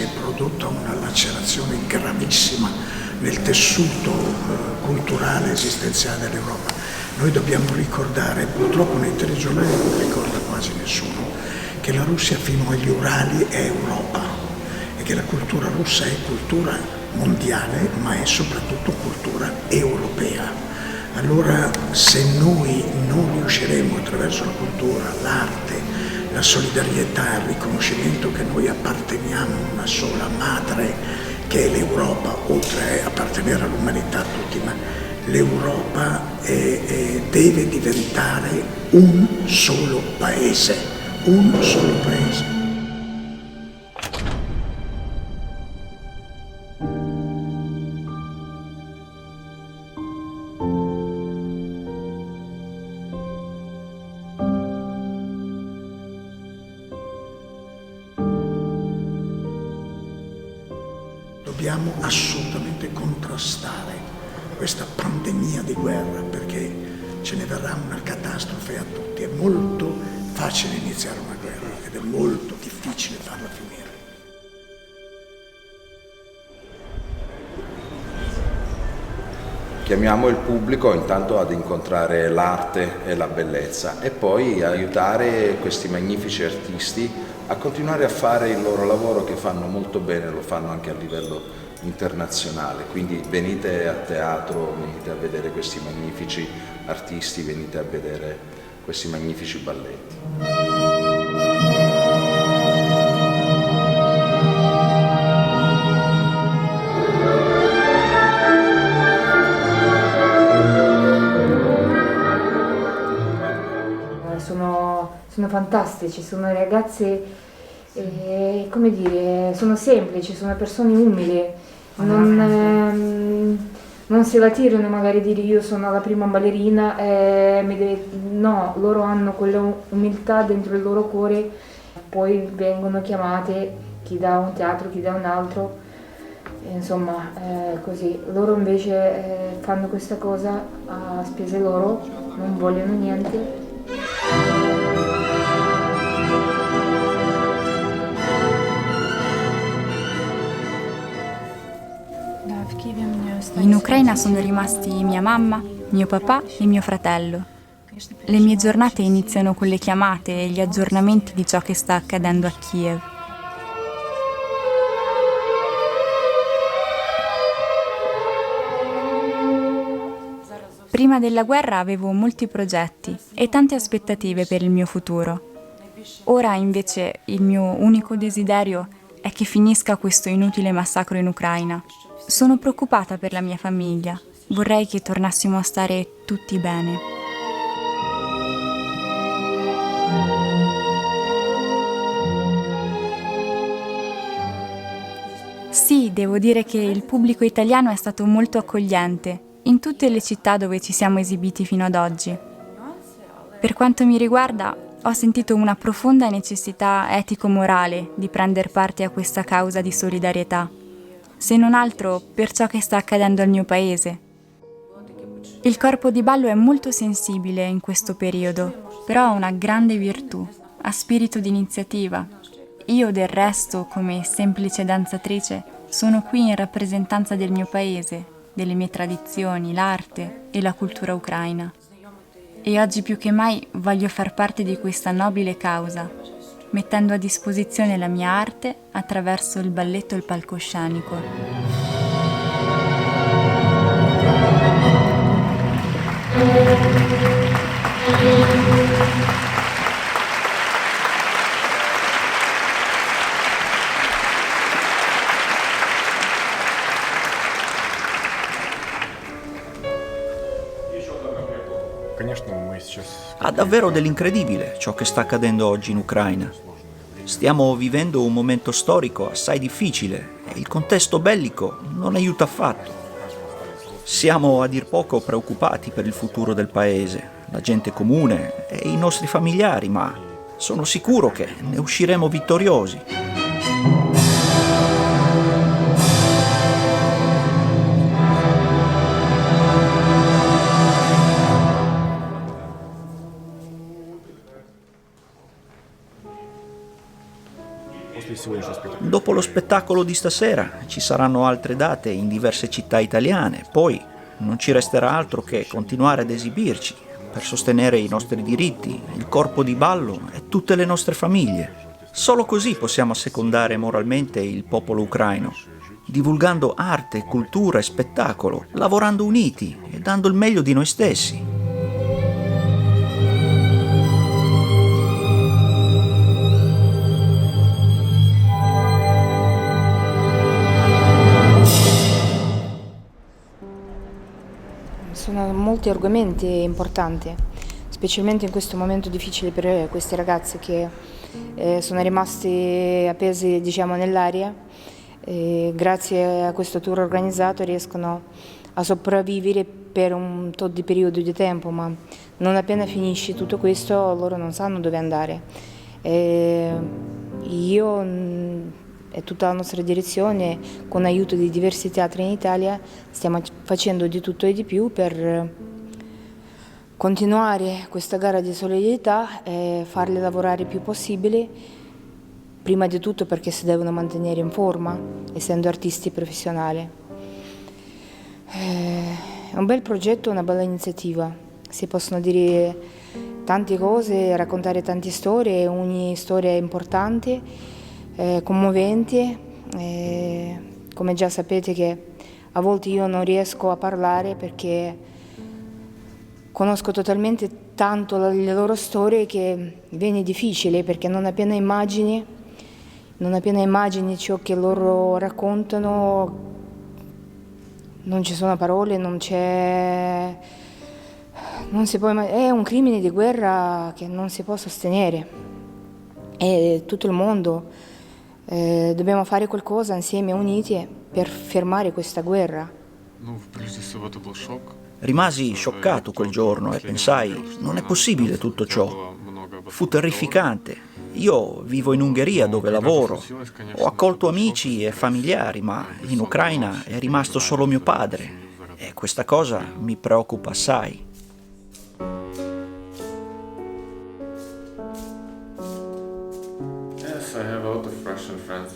si è prodotta una lacerazione gravissima nel tessuto culturale esistenziale dell'Europa. Noi dobbiamo ricordare, purtroppo nei telegiornali non ricorda quasi nessuno, che la Russia fino agli Urali è Europa e che la cultura russa è cultura mondiale, ma è soprattutto cultura europea. Allora, se noi non riusciremo attraverso la cultura, l'arte, la solidarietà, il riconoscimento che noi apparteniamo a una sola madre, che è l'Europa, oltre a appartenere all'umanità tutti, ma l'Europa deve diventare un solo paese, un solo paese. Dobbiamo assolutamente contrastare questa pandemia di guerra, perché ce ne verrà una catastrofe a tutti. È molto facile iniziare una guerra ed è molto difficile farla finire. Chiamiamo il pubblico intanto ad incontrare l'arte e la bellezza e poi aiutare questi magnifici artisti a continuare a fare il loro lavoro, che fanno molto bene, lo fanno anche a livello internazionale. Quindi venite a teatro, venite a vedere questi magnifici artisti, venite a vedere questi magnifici balletti. Sono fantastici, sono ragazzi, come dire, sono semplici, sono persone umili, non si la tirano magari dire io sono la prima ballerina, no, loro hanno quella umiltà dentro il loro cuore, poi vengono chiamate chi da un teatro, chi da un altro, insomma così. Loro invece fanno questa cosa a spese loro, non vogliono niente. In Ucraina sono rimasti mia mamma, mio papà e mio fratello. Le mie giornate iniziano con le chiamate e gli aggiornamenti di ciò che sta accadendo a Kiev. Prima della guerra avevo molti progetti e tante aspettative per il mio futuro. Ora invece il mio unico desiderio è che finisca questo inutile massacro in Ucraina. Sono preoccupata per la mia famiglia. Vorrei che tornassimo a stare tutti bene. Sì, devo dire che il pubblico italiano è stato molto accogliente in tutte le città dove ci siamo esibiti fino ad oggi. Per quanto mi riguarda, ho sentito una profonda necessità etico-morale di prendere parte a questa causa di solidarietà, se non altro per ciò che sta accadendo al mio paese. Il corpo di ballo è molto sensibile in questo periodo, però ha una grande virtù, ha spirito di iniziativa. Io del resto, come semplice danzatrice, sono qui in rappresentanza del mio paese, delle mie tradizioni, l'arte e la cultura ucraina. E oggi più che mai voglio far parte di questa nobile causa, mettendo a disposizione la mia arte attraverso il balletto e il palcoscenico. Ha davvero dell'incredibile ciò che sta accadendo oggi in Ucraina. Stiamo vivendo un momento storico assai difficile e il contesto bellico non aiuta affatto. Siamo a dir poco preoccupati per il futuro del paese, la gente comune e i nostri familiari, ma sono sicuro che ne usciremo vittoriosi. Dopo lo spettacolo di stasera ci saranno altre date in diverse città italiane, poi non ci resterà altro che continuare ad esibirci per sostenere i nostri diritti, il corpo di ballo e tutte le nostre famiglie. Solo così possiamo assecondare moralmente il popolo ucraino, divulgando arte, cultura e spettacolo, lavorando uniti e dando il meglio di noi stessi. Sono molti argomenti importanti, specialmente in questo momento difficile per questi ragazzi che sono rimasti appesi, diciamo, nell'aria. Grazie a questo tour organizzato riescono a sopravvivere per un tot di periodo di tempo, ma non appena finisce tutto questo loro non sanno dove andare. Io e tutta la nostra direzione, con l'aiuto di diversi teatri in Italia, stiamo facendo di tutto e di più per continuare questa gara di solidarietà e farli lavorare il più possibile, prima di tutto perché si devono mantenere in forma, essendo artisti professionali. È un bel progetto, una bella iniziativa. Si possono dire tante cose, raccontare tante storie, ogni storia è importante, commovente. Come già sapete che a volte io non riesco a parlare perché conosco totalmente tanto le loro storie che viene difficile, perché non appena immagini ciò che loro raccontano, non ci sono parole, non si può è un crimine di guerra che non si può sostenere. E tutto il mondo dobbiamo fare qualcosa insieme, uniti, per fermare questa guerra. Rimasi scioccato quel giorno e pensai, non è possibile tutto ciò. Fu terrificante. Io vivo in Ungheria dove lavoro, ho accolto amici e familiari, ma in Ucraina è rimasto solo mio padre e questa cosa mi preoccupa assai.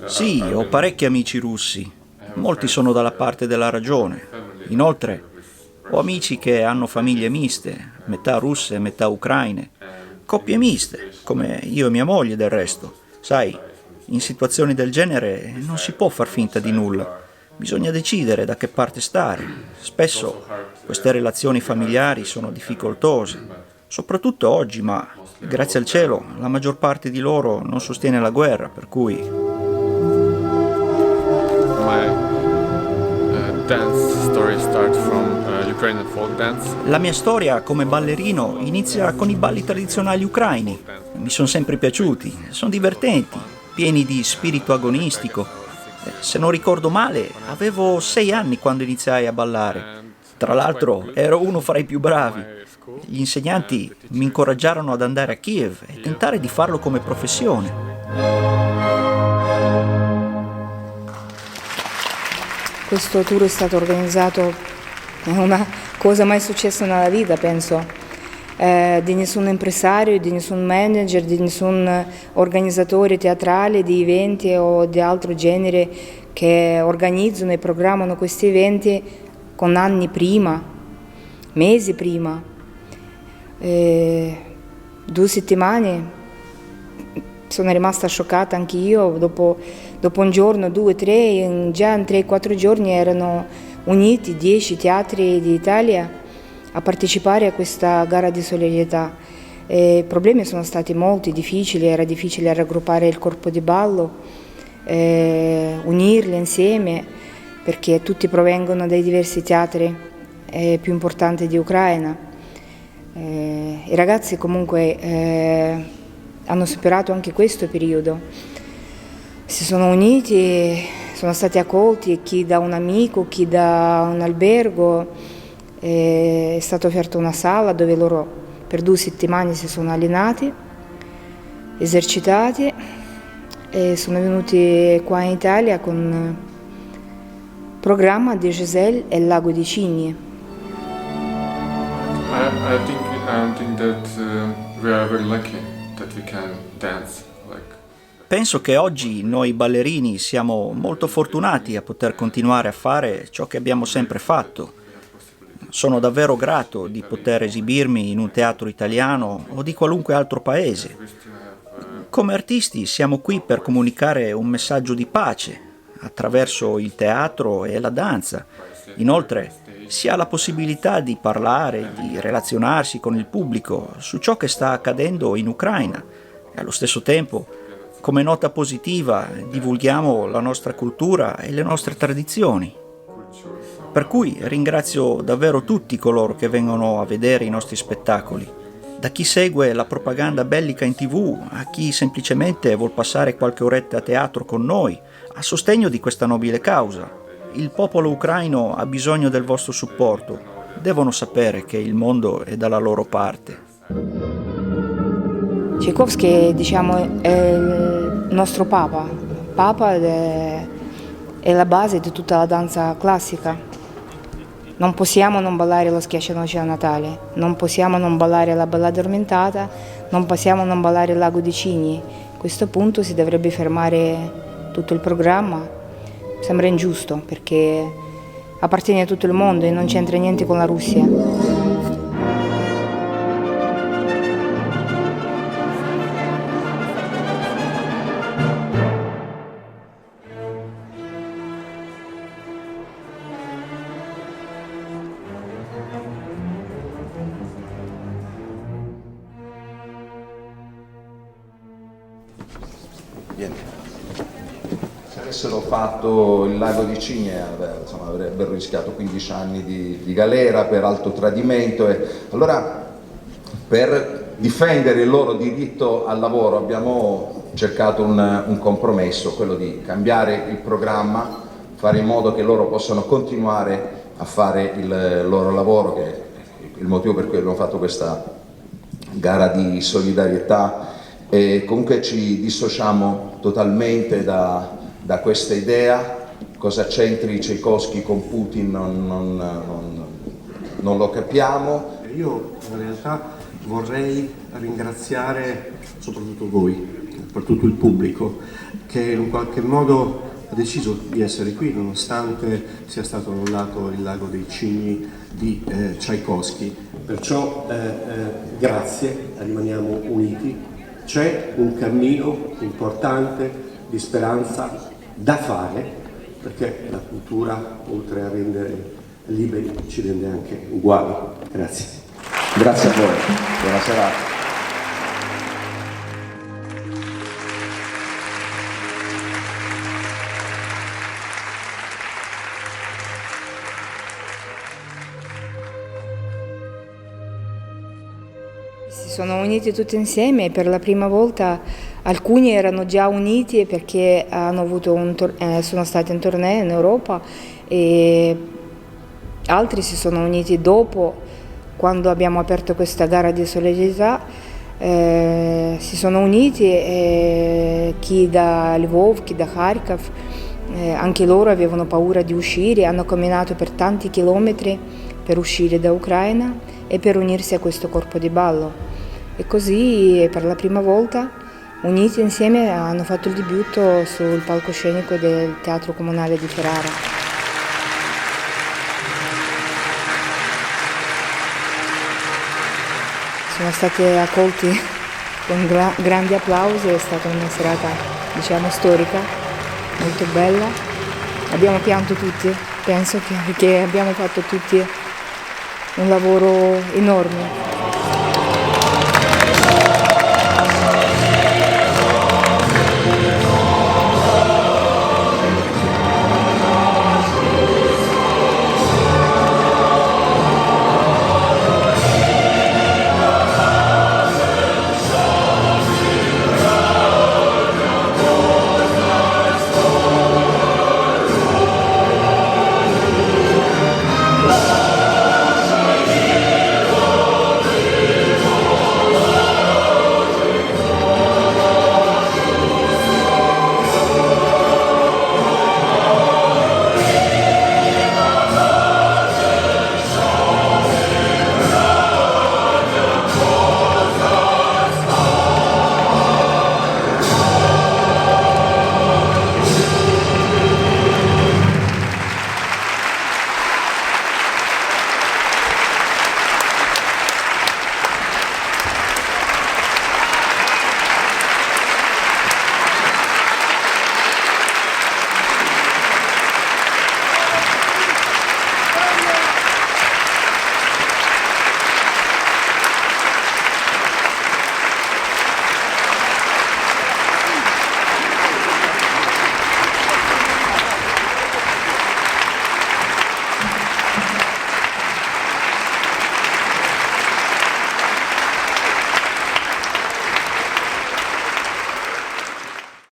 Sì, ho parecchi amici russi, molti sono dalla parte della ragione. Inoltre, ho amici che hanno famiglie miste, metà russe e metà ucraine, coppie miste, come io e mia moglie del resto. Sai, in situazioni del genere non si può far finta di nulla, bisogna decidere da che parte stare. Spesso queste relazioni familiari sono difficoltose, soprattutto oggi, ma grazie al cielo la maggior parte di loro non sostiene la guerra, per cui... La mia storia come ballerino inizia con i balli tradizionali ucraini. Mi sono sempre piaciuti, sono divertenti, pieni di spirito agonistico. Se non ricordo male, avevo 6 anni quando iniziai a ballare. Tra l'altro, ero uno fra i più bravi. Gli insegnanti mi incoraggiarono ad andare a Kiev e tentare di farlo come professione. Questo tour è stato organizzato, è una cosa mai successa nella vita, penso, di nessun impresario, di nessun manager, di nessun organizzatore teatrale di eventi o di altro genere che organizzano e programmano questi eventi con anni prima, mesi prima. 2 settimane sono rimasta scioccata anche io, dopo un giorno, 2, 3, già in 3-4 giorni erano uniti 10 teatri d'Italia a partecipare a questa gara di solidarietà. I problemi sono stati molti, difficili, era difficile raggruppare il corpo di ballo, unirli insieme, perché tutti provengono dai diversi teatri più importanti di Ucraina. I ragazzi comunque hanno superato anche questo periodo, si sono uniti, sono stati accolti, chi da un amico, chi da un albergo, è stata offerta una sala dove loro per 2 settimane si sono allenati, esercitati e sono venuti qua in Italia con il programma di Giselle e il Lago di Cigni. I think that we are very lucky that we can dance like. penso che oggi noi ballerini siamo molto fortunati a poter continuare a fare ciò che abbiamo sempre fatto. Sono davvero grato di poter esibirmi in un teatro italiano o di qualunque altro paese. Come artisti siamo qui per comunicare un messaggio di pace attraverso il teatro e la danza. Inoltre si ha la possibilità di parlare, di relazionarsi con il pubblico su ciò che sta accadendo in Ucraina e allo stesso tempo, come nota positiva, divulghiamo la nostra cultura e le nostre tradizioni. Per cui ringrazio davvero tutti coloro che vengono a vedere i nostri spettacoli, da chi segue la propaganda bellica in TV a chi semplicemente vuol passare qualche oretta a teatro con noi, a sostegno di questa nobile causa. Il popolo ucraino ha bisogno del vostro supporto, devono sapere che il mondo è dalla loro parte. Tchaikovsky, diciamo, è il nostro papa è la base di tutta la danza classica. Non possiamo non ballare lo Schiaccianoce a Natale, non possiamo non ballare la Bella Addormentata, non possiamo non ballare il Lago dei Cigni. A questo punto si dovrebbe fermare tutto il programma. Sembra ingiusto perché appartiene a tutto il mondo e non c'entra niente con la Russia. Se avessero fatto il Lago di Cigni avrebbero rischiato 15 anni di galera per alto tradimento. E allora, per difendere il loro diritto al lavoro abbiamo cercato un compromesso, quello di cambiare il programma, fare in modo che loro possano continuare a fare il loro lavoro, che è il motivo per cui abbiamo fatto questa gara di solidarietà. E comunque ci dissociamo totalmente da questa idea. Cosa c'entri Tchaikovsky con Putin non lo capiamo. Io in realtà vorrei ringraziare soprattutto voi, soprattutto il pubblico, che in qualche modo ha deciso di essere qui nonostante sia stato annullato il Lago dei Cigni di Tchaikovsky. Perciò grazie, rimaniamo uniti. C'è un cammino importante di speranza da fare, perché la cultura, oltre a rendere liberi, ci rende anche uguali. Grazie. Grazie a voi, buona serata. Si sono uniti tutti insieme e per la prima volta alcuni erano già uniti perché hanno avuto sono stati in tournée in Europa e altri si sono uniti dopo, quando abbiamo aperto questa gara di solidarietà. Si sono uniti chi da Lvov, chi da Kharkiv, anche loro avevano paura di uscire, hanno camminato per tanti chilometri per uscire da Ucraina e per unirsi a questo corpo di ballo. E così per la prima volta, uniti insieme, hanno fatto il debutto sul palcoscenico del Teatro Comunale di Ferrara. Sono stati accolti con grandi applausi, è stata una serata, diciamo, storica, molto bella. Abbiamo pianto tutti, penso che abbiamo fatto tutti un lavoro enorme.